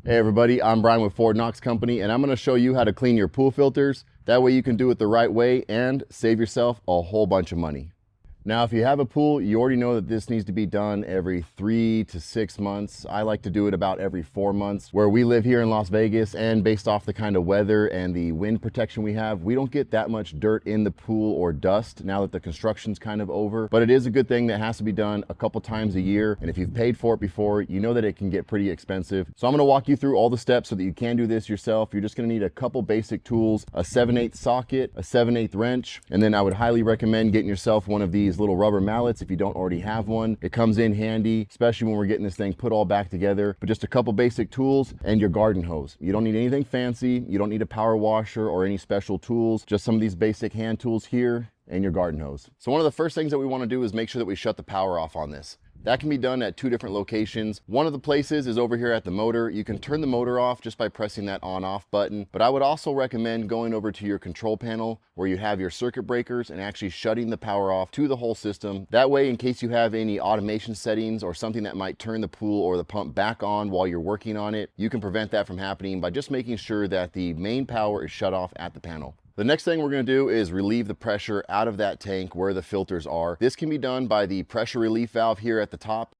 Hey everybody, I'm Brian with Knox Company, and I'm going to show you how to clean your pool filters. That way you can do it the right way and save yourself a whole bunch of money. Now, if you have a pool, you already know that this needs to be done every 3 to 6 months. I like to do it about every 4 months. Where we live here in Las Vegas, and based off the kind of weather and the wind protection we have, we don't get that much dirt in the pool or dust now that the construction's kind of over. But it is a good thing that has to be done a couple times a year. And if you've paid for it before, you know that it can get pretty expensive. So I'm gonna walk you through all the steps so that you can do this yourself. You're just gonna need a couple basic tools, a 7/8 socket, a 7/8 wrench, and then I would highly recommend getting yourself one of these little rubber mallets if you don't already have one. It comes in handy, especially when we're getting this thing put all back together. But just a couple basic tools and your garden hose. You don't need anything fancy. You don't need a power washer or any special tools. Just some of these basic hand tools here and your garden hose. So one of the first things that we want to do is make sure that we shut the power off on this. That can be done at 2 different locations. One of the places is over here at the motor. You can turn the motor off just by pressing that on-off button. But I would also recommend going over to your control panel where you have your circuit breakers and actually shutting the power off to the whole system. That way, in case you have any automation settings or something that might turn the pool or the pump back on while you're working on it, you can prevent that from happening by just making sure that the main power is shut off at the panel. The next thing we're going to do is relieve the pressure out of that tank where the filters are. This can be done by the pressure relief valve here at the top.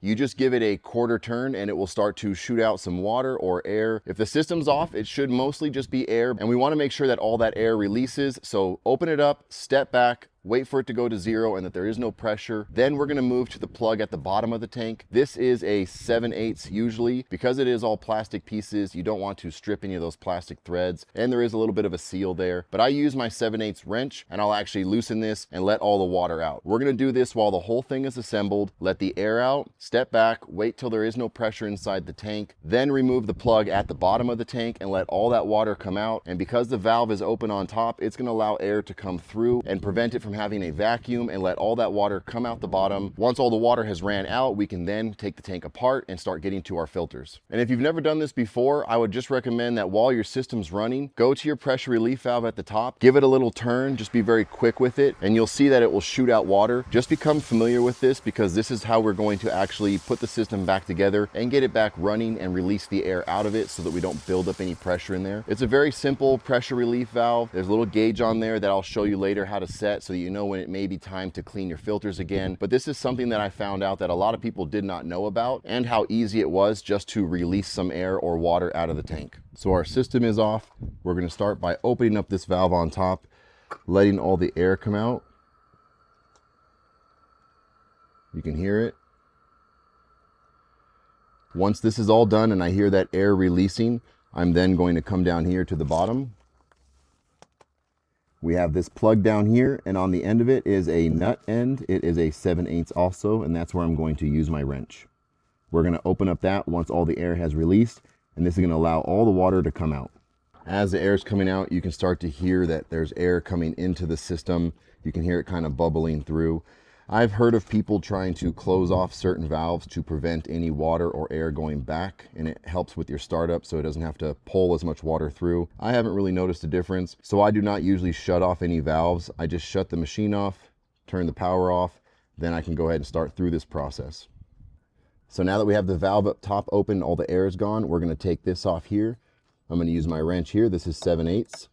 You just give it a quarter turn and it will start to shoot out some water or air. If the system's off, it should mostly just be air, and we want to make sure that all that air releases. So open it up, step back, wait for it to go to 0 and that there is no pressure. Then we're going to move to the plug at the bottom of the tank. This is a 7/8 usually. Because it is all plastic pieces, you don't want to strip any of those plastic threads, and there is a little bit of a seal there. But I use my 7/8 wrench and I'll actually loosen this and let all the water out. We're going to do this while the whole thing is assembled. Let the air out, step back, wait till there is no pressure inside the tank, then remove the plug at the bottom of the tank and let all that water come out. And because the valve is open on top, it's going to allow air to come through and prevent it from having a vacuum and let all that water come out the bottom. Once all the water has ran out, we can then take the tank apart and start getting to our filters. And if you've never done this before, I would just recommend that while your system's running, go to your pressure relief valve at the top, give it a little turn, just be very quick with it, and you'll see that it will shoot out water. Just become familiar with this because this is how we're going to actually put the system back together and get it back running and release the air out of it so that we don't build up any pressure in there. It's a very simple pressure relief valve. There's a little gauge on there that I'll show you later how to set so that you know when it may be time to clean your filters again. But this is something that I found out that a lot of people did not know about, and how easy it was just to release some air or water out of the tank. So our system is off. We're going to start by opening up this valve on top, letting all the air come out. You can hear it. Once this is all done and I hear that air releasing, I'm then going to come down here to the bottom. We have this plug down here, and on the end of it is a nut end. It is a 7/8 also, and that's where I'm going to use my wrench. We're going to open up that once all the air has released, and this is going to allow all the water to come out. As the air is coming out, you can start to hear that there's air coming into the system. You can hear it kind of bubbling through. I've heard of people trying to close off certain valves to prevent any water or air going back, and it helps with your startup so it doesn't have to pull as much water through. I haven't really noticed a difference, so I do not usually shut off any valves. I just shut the machine off, turn the power off, then I can go ahead and start through this process. So now that we have the valve up top open, all the air is gone, we're going to take this off here. I'm going to use my wrench here. This is 7/8.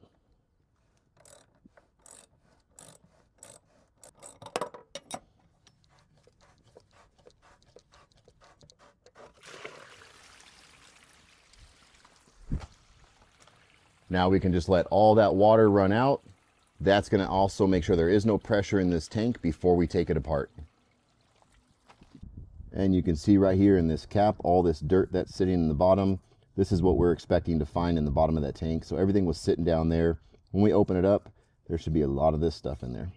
Now we can just let all that water run out. That's going to also make sure there is no pressure in this tank before we take it apart. And you can see right here in this cap, all this dirt that's sitting in the bottom. This is what we're expecting to find in the bottom of that tank. So everything was sitting down there. When we open it up, there should be a lot of this stuff in there.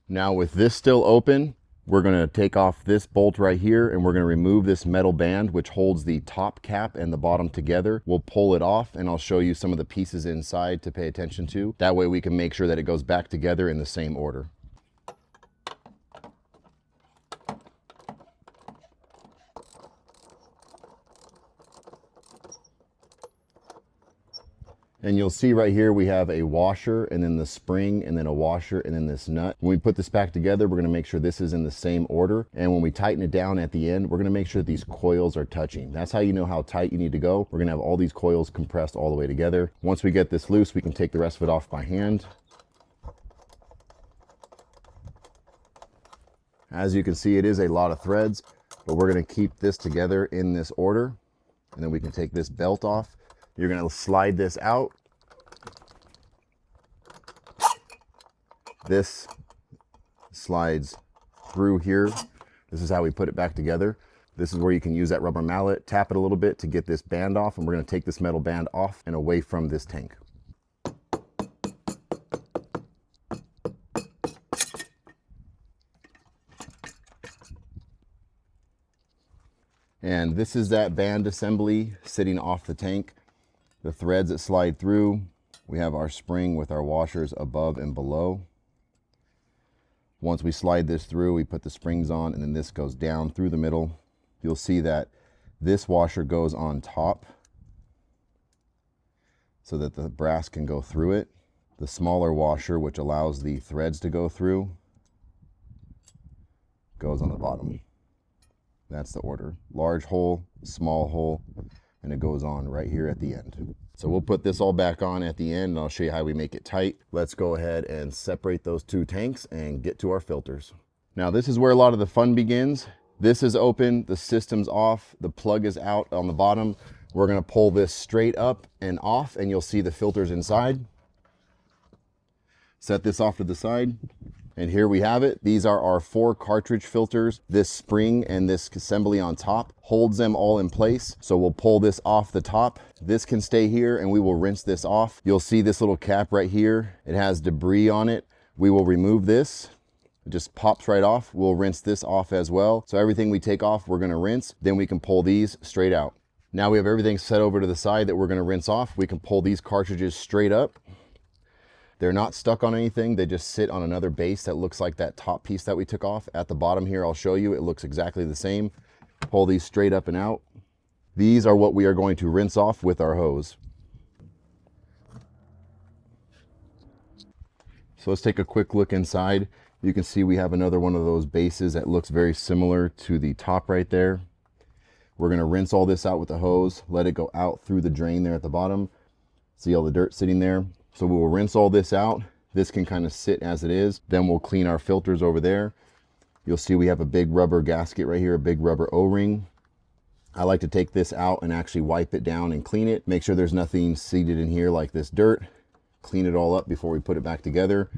Now with this still open, we're going to take off this bolt right here, and we're going to remove this metal band which holds the top cap and the bottom together. We'll pull it off, and I'll show you some of the pieces inside to pay attention to. That way we can make sure that it goes back together in the same order. And you'll see right here we have a washer and then the spring and then a washer and then this nut. When we put this back together, we're going to make sure this is in the same order. And when we tighten it down at the end, we're going to make sure that these coils are touching. That's how you know how tight you need to go. We're going to have all these coils compressed all the way together. Once we get this loose, we can take the rest of it off by hand. As you can see, it is a lot of threads, but we're going to keep this together in this order. And then we can take this belt off. You're going to slide this out. This slides through here. This is how we put it back together. This is where you can use that rubber mallet, tap it a little bit to get this band off, and we're going to take this metal band off and away from this tank. And this is that band assembly sitting off the tank. The threads that slide through, we have our spring with our washers above and below. Once we slide this through, we put the springs on, and then this goes down through the middle. You'll see that this washer goes on top so that the brass can go through it. The smaller washer, which allows the threads to go through, goes on the bottom. That's the order. Large hole, small hole, and it goes on right here at the end. So we'll put this all back on at the end, and I'll show you how we make it tight. Let's go ahead and separate those two tanks and get to our filters. Now this is where a lot of the fun begins. This is open, the system's off, the plug is out on the bottom. We're gonna pull this straight up and off, and you'll see the filters inside. Set this off to the side. And here we have it. These are our 4 cartridge filters. This spring and this assembly on top holds them all in place. So we'll pull this off the top. This can stay here and we will rinse this off. You'll see this little cap right here. It has debris on it. We will remove this. It just pops right off. We'll rinse this off as well. So everything we take off, we're gonna rinse. Then we can pull these straight out. Now we have everything set over to the side that we're gonna rinse off. We can pull these cartridges straight up. They're not stuck on anything. They just sit on another base that looks like that top piece that we took off. At the bottom here, I'll show you, it looks exactly the same. Pull these straight up and out. These are what we are going to rinse off with our hose. So let's take a quick look inside. You can see we have another one of those bases that looks very similar to the top right there. We're gonna rinse all this out with the hose, let it go out through the drain there at the bottom. See all the dirt sitting there? So we will rinse all this out. This can kind of sit as it is. Then we'll clean our filters over there. You'll see we have a big rubber gasket right here, a big rubber O-ring. I like to take this out and actually wipe it down and clean it. Make sure there's nothing seated in here like this dirt. Clean it all up before we put it back together.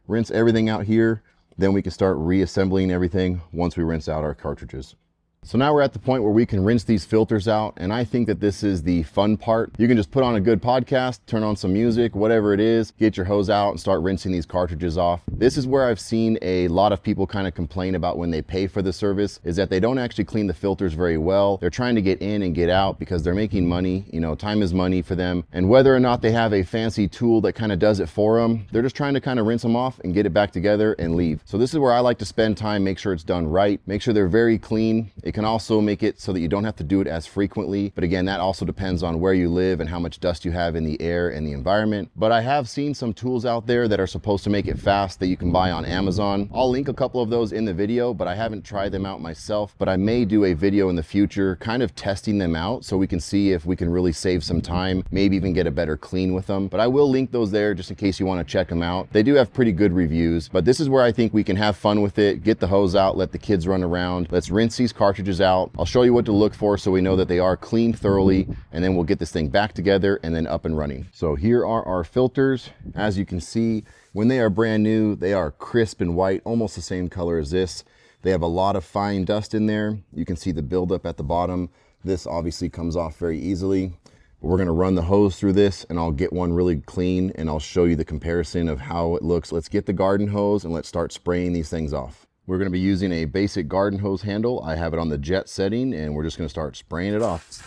Rinse everything out here. Then we can start reassembling everything once we rinse out our cartridges. So now we're at the point where we can rinse these filters out, and I think that this is the fun part. You can just put on a good podcast, turn on some music, whatever it is, get your hose out and start rinsing these cartridges off. This is where I've seen a lot of people kind of complain about when they pay for the service, is that they don't actually clean the filters very well. They're trying to get in and get out because they're making money. You know, time is money for them. And whether or not they have a fancy tool that kind of does it for them, they're just trying to kind of rinse them off and get it back together and leave. So this is where I like to spend time, make sure it's done right, make sure they're very clean. It can also make it so that you don't have to do it as frequently. But again, that also depends on where you live and how much dust you have in the air and the environment. But I have seen some tools out there that are supposed to make it fast that you can buy on Amazon. I'll link a couple of those in the video, but I haven't tried them out myself. But I may do a video in the future kind of testing them out so we can see if we can really save some time, maybe even get a better clean with them. But I will link those there just in case you want to check them out. They do have pretty good reviews, but this is where I think we can have fun with it, get the hose out, let the kids run around. Let's rinse these cartridges out. I'll show you what to look for so we know that they are cleaned thoroughly, and then we'll get this thing back together and then up and running. So here are our filters. As you can see, when they are brand new, they are crisp and white, almost the same color as this. They have a lot of fine dust in there. You can see the buildup at the bottom. This obviously comes off very easily. But we're gonna run the hose through this and I'll get one really clean and I'll show you the comparison of how it looks. Let's get the garden hose and let's start spraying these things off. We're going to be using a basic garden hose handle. I have it on the jet setting and we're just going to start spraying it off.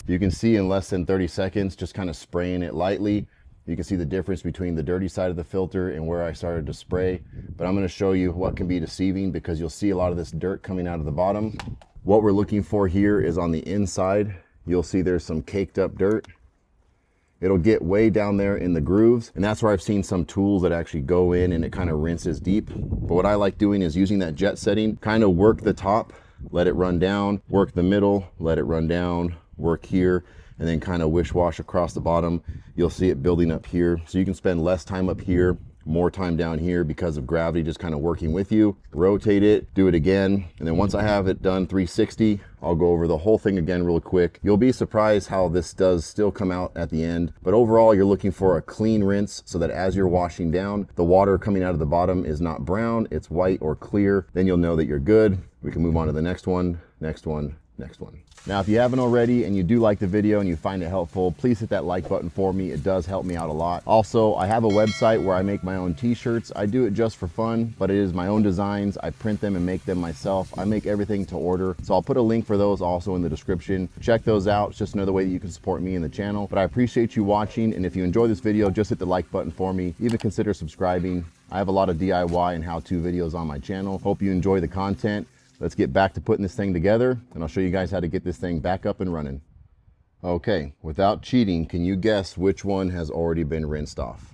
You can see in less than 30 seconds, just kind of spraying it lightly. You can see the difference between the dirty side of the filter and where I started to spray. But I'm going to show you what can be deceiving, because you'll see a lot of this dirt coming out of the bottom. What we're looking for here is on the inside. You'll see there's some caked up dirt. It'll get way down there in the grooves, and that's where I've seen some tools that actually go in and it kind of rinses deep. But what I like doing is using that jet setting, kind of work the top, let it run down, work the middle, let it run down, work here, and then kind of wish wash across the bottom. You'll see it building up here. So you can spend less time up here, more time down here because of gravity just kind of working with you. Rotate it, do it again, and then once I have it done 360, I'll go over the whole thing again real quick. You'll be surprised how this does still come out at the end, but overall you're looking for a clean rinse so that as you're washing down, the water coming out of the bottom is not brown, it's white or clear. Then you'll know that you're good. We can move on to the next one, next one, next one. Now, if you haven't already and you do like the video and you find it helpful, please hit that like button for me. It does help me out a lot. Also, I have a website where I make my own t-shirts. I do it just for fun, but it is my own designs. I print them and make them myself. I make everything to order. So I'll put a link for those also in the description. Check those out. It's just another way that you can support me and the channel. But I appreciate you watching. And if you enjoy this video, just hit the like button for me. Even consider subscribing. I have a lot of DIY and how-to videos on my channel. Hope you enjoy the content. Let's get back to putting this thing together, and I'll show you guys how to get this thing back up and running. Okay, without cheating, can you guess which one has already been rinsed off?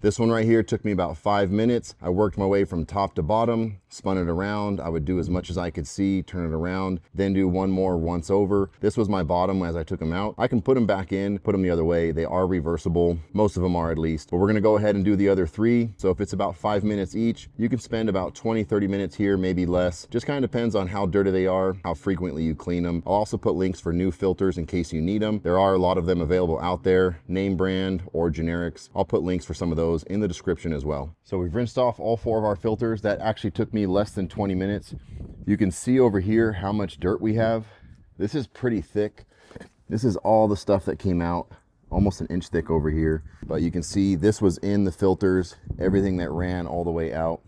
This one right here took me about 5 minutes. I worked my way from top to bottom, spun it around. I would do as much as I could see, turn it around, then do one more once over. This was my bottom as I took them out. I can put them back in, put them the other way. They are reversible. Most of them are, at least. But we're gonna go ahead and do the other 3. So if it's about 5 minutes each, you can spend about 20, 30 minutes here, maybe less. Just kind of depends on how dirty they are, how frequently you clean them. I'll also put links for new filters in case you need them. There are a lot of them available out there, name brand or generics. I'll put links for some of those in the description as well. So we've rinsed off all 4 of our filters. That actually took me less than 20 minutes. You can see over here how much dirt we have. This is pretty thick. This is all the stuff that came out, almost an inch thick over here. But you can see this was in the filters, everything that ran all the way out.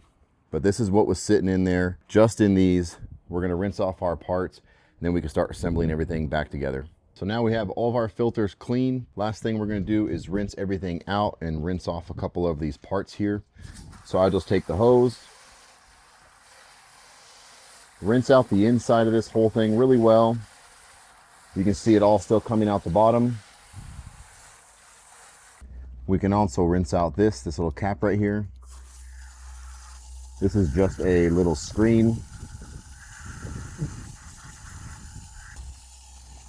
But this is what was sitting in there, just in these. We're gonna rinse off our parts, and then we can start assembling everything back together. So now we have all of our filters clean. Last thing we're gonna do is rinse everything out and rinse off a couple of these parts here. So I'll just take the hose, rinse out the inside of this whole thing really well. You can see it all still coming out the bottom. We can also rinse out this little cap right here. This is just a little screen.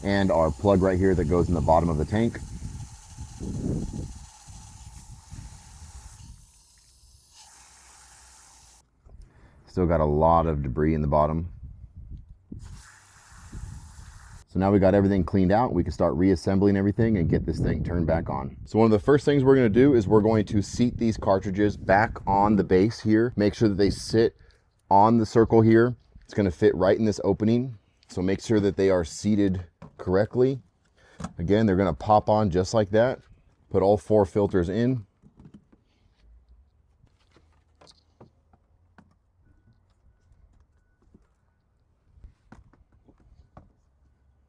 And our plug right here that goes in the bottom of the tank. Still got a lot of debris in the bottom. So now we got everything cleaned out. We can start reassembling everything and get this thing turned back on. So one of the first things we're gonna do is we're going to seat these cartridges back on the base here. Make sure that they sit on the circle here. It's gonna fit right in this opening. So make sure that they are seated correctly. Again, they're going to pop on just like that. Put all 4 filters in.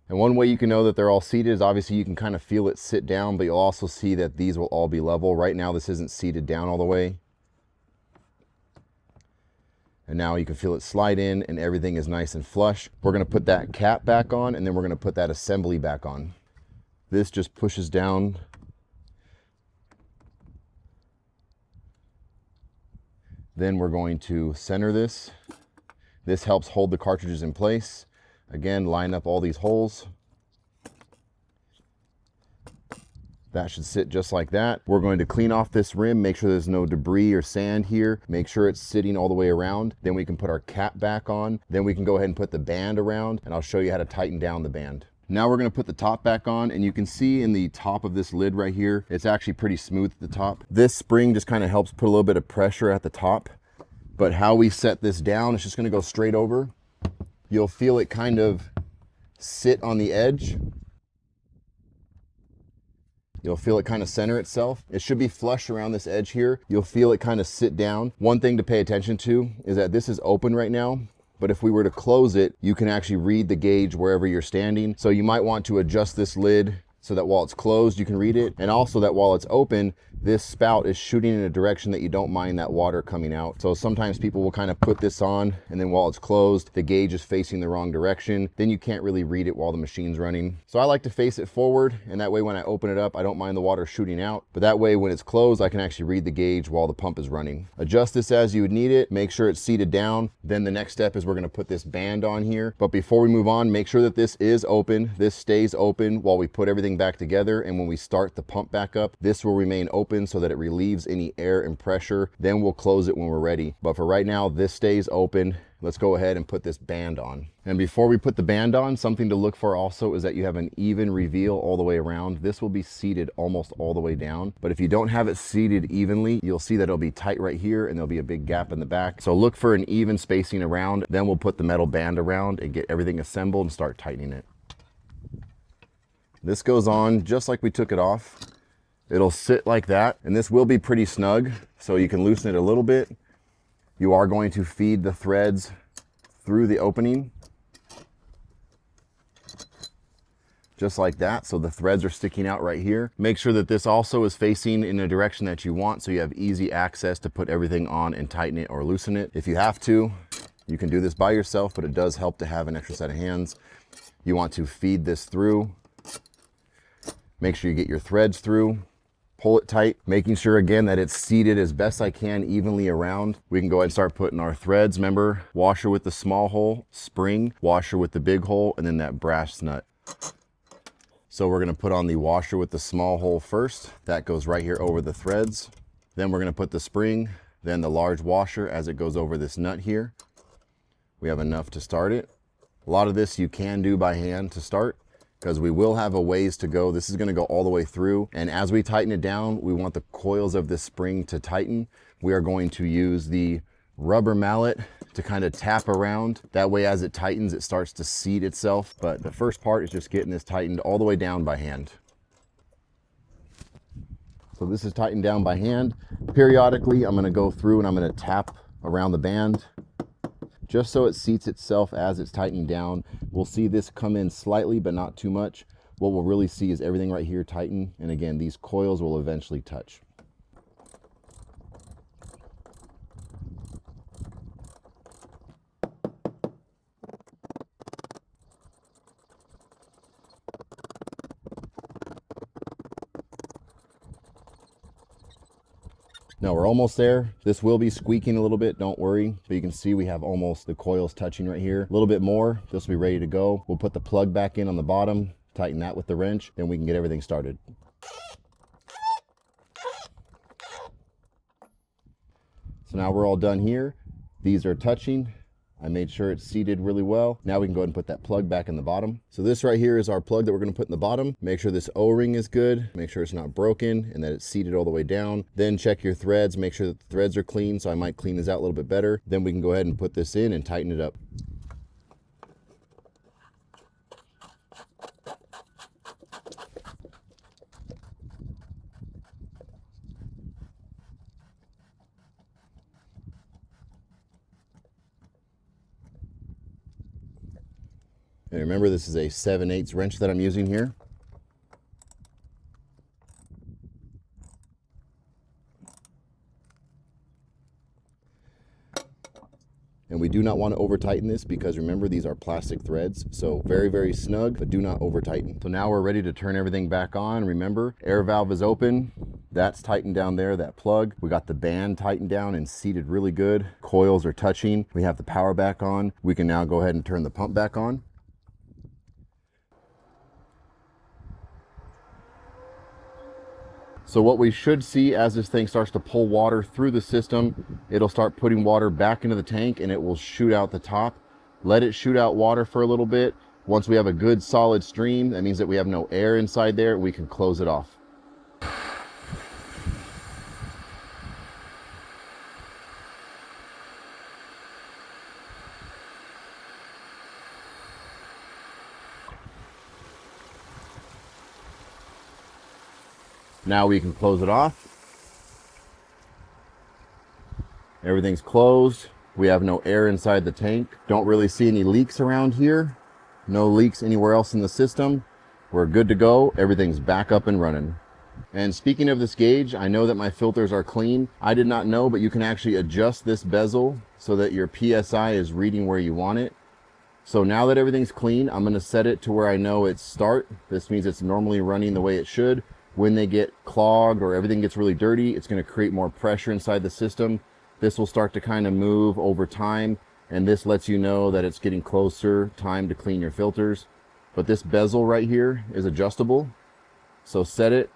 And one way you can know that they're all seated is obviously you can kind of feel it sit down, but you'll also see that these will all be level. Right now this isn't seated down all the way. And now you can feel it slide in and everything is nice and flush. We're gonna put that cap back on, and then we're gonna put that assembly back on. This just pushes down. Then we're going to center this. This helps hold the cartridges in place. Again, line up all these holes. That should sit just like that. We're going to clean off this rim, make sure there's no debris or sand here, make sure it's sitting all the way around. Then we can put our cap back on. Then we can go ahead and put the band around, and I'll show you how to tighten down the band. Now we're gonna put the top back on, and you can see in the top of this lid right here, it's actually pretty smooth at the top. This spring just kind of helps put a little bit of pressure at the top. But how we set this down, it's just gonna go straight over. You'll feel it kind of sit on the edge. You'll feel it kind of center itself. It should be flush around this edge here. You'll feel it kind of sit down. One thing to pay attention to is that this is open right now, but if we were to close it, you can actually read the gauge wherever you're standing. So you might want to adjust this lid so that while it's closed, you can read it. And also that while it's open, this spout is shooting in a direction that you don't mind that water coming out. So sometimes people will kind of put this on, and then while it's closed, the gauge is facing the wrong direction. Then you can't really read it while the machine's running. So I like to face it forward, and that way when I open it up, I don't mind the water shooting out. But that way when it's closed, I can actually read the gauge while the pump is running. Adjust this as you would need it. Make sure it's seated down. Then the next step is we're gonna put this band on here. But before we move on, make sure that this is open. This stays open while we put everything back together. And when we start the pump back up, this will remain open so that it relieves any air and pressure. Then we'll close it when we're ready. But for right now, this stays open. Let's go ahead and put this band on. And before we put the band on, something to look for also is that you have an even reveal all the way around. This will be seated almost all the way down. But if you don't have it seated evenly, you'll see that it'll be tight right here and there'll be a big gap in the back. So look for an even spacing around. Then we'll put the metal band around and get everything assembled and start tightening it. This goes on just like we took it off. It'll sit like that, and this will be pretty snug, so you can loosen it a little bit. You are going to feed the threads through the opening, just like that. So the threads are sticking out right here. Make sure that this also is facing in a direction that you want, so you have easy access to put everything on and tighten it or loosen it. If you have to, you can do this by yourself, but it does help to have an extra set of hands. You want to feed this through. Make sure you get your threads through. Pull it tight, making sure again that it's seated as best I can evenly around. We can go ahead and start putting our threads. Remember, washer with the small hole, spring, washer with the big hole, and then that brass nut. So we're gonna put on the washer with the small hole first. That goes right here over the threads. Then we're gonna put the spring, then the large washer as it goes over this nut here. We have enough to start it. A lot of this you can do by hand to start, because we will have a ways to go. This is going to go all the way through. And as we tighten it down, we want the coils of this spring to tighten. We are going to use the rubber mallet to kind of tap around. That way as it tightens, it starts to seat itself. But the first part is just getting this tightened all the way down by hand. So this is tightened down by hand. Periodically, I'm going to go through and I'm going to tap around the band, just so it seats itself as it's tightening down. We'll see this come in slightly, but not too much. What we'll really see is everything right here tighten. And again, these coils will eventually touch. Now we're almost there. This will be squeaking a little bit, don't worry. But you can see we have almost the coils touching right here. A little bit more, this will be ready to go. We'll put the plug back in on the bottom, tighten that with the wrench, then we can get everything started. So now we're all done here. These are touching. I made sure it's seated really well. Now we can go ahead and put that plug back in the bottom. So this right here is our plug that we're going to put in the bottom. Make sure this O-ring is good. Make sure it's not broken and that it's seated all the way down. Then check your threads. Make sure that the threads are clean. So I might clean this out a little bit better. Then we can go ahead and put this in and tighten it up. And remember, this is a 7/8 wrench that I'm using here. And we do not want to over tighten this because remember, these are plastic threads. So very, very snug, but do not over tighten. So now we're ready to turn everything back on. Remember, air valve is open. That's tightened down there, that plug. We got the band tightened down and seated really good. Coils are touching. We have the power back on. We can now go ahead and turn the pump back on. So what we should see as this thing starts to pull water through the system, it'll start putting water back into the tank and it will shoot out the top. Let it shoot out water for a little bit. Once we have a good solid stream, that means that we have no air inside there, we can close it off. Now we can close it off. Everything's closed. We have no air inside the tank. Don't really see any leaks around here. No leaks anywhere else in the system. We're good to go. Everything's back up and running. And speaking of this gauge, I know that my filters are clean. I did not know, but you can actually adjust this bezel so that your PSI is reading where you want it. So now that everything's clean, I'm gonna set it to where I know it's start. This means it's normally running the way it should. When they get clogged or everything gets really dirty, it's gonna create more pressure inside the system. This will start to kind of move over time, and this lets you know that it's getting closer, time to clean your filters. But this bezel right here is adjustable. So set it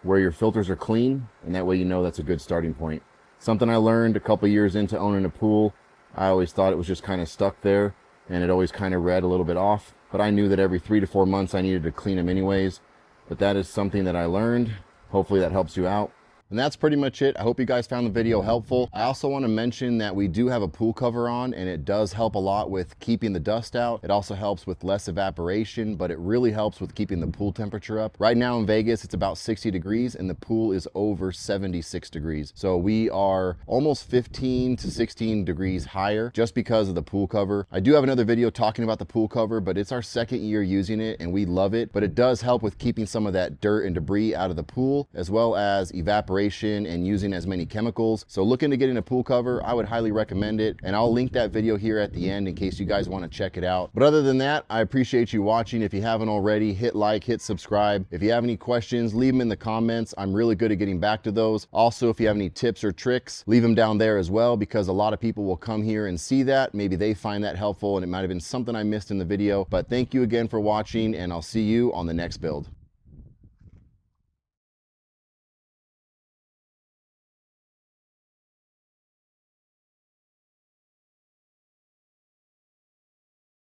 where your filters are clean, and that way you know that's a good starting point. Something I learned a couple years into owning a pool. I always thought it was just kind of stuck there, and it always kind of read a little bit off, but I knew that every 3 to 4 months I needed to clean them anyways. But that is something that I learned. Hopefully that helps you out. And that's pretty much it. I hope you guys found the video helpful. I also want to mention that we do have a pool cover on, and it does help a lot with keeping the dust out. It also helps with less evaporation, but it really helps with keeping the pool temperature up. Right now in Vegas, it's about 60 degrees and the pool is over 76 degrees. So we are almost 15 to 16 degrees higher just because of the pool cover. I do have another video talking about the pool cover, but it's our second year using it and we love it. But it does help with keeping some of that dirt and debris out of the pool, as well as evaporation and using as many chemicals. So looking to getting a pool cover, I would highly recommend it. And I'll link that video here at the end in case you guys want to check it out. But other than that, I appreciate you watching. If you haven't already, hit like, hit subscribe. If you have any questions, leave them in the comments. I'm really good at getting back to those. Also, if you have any tips or tricks, leave them down there as well, because a lot of people will come here and see that. Maybe they find that helpful and it might have been something I missed in the video. But thank you again for watching, and I'll see you on the next build.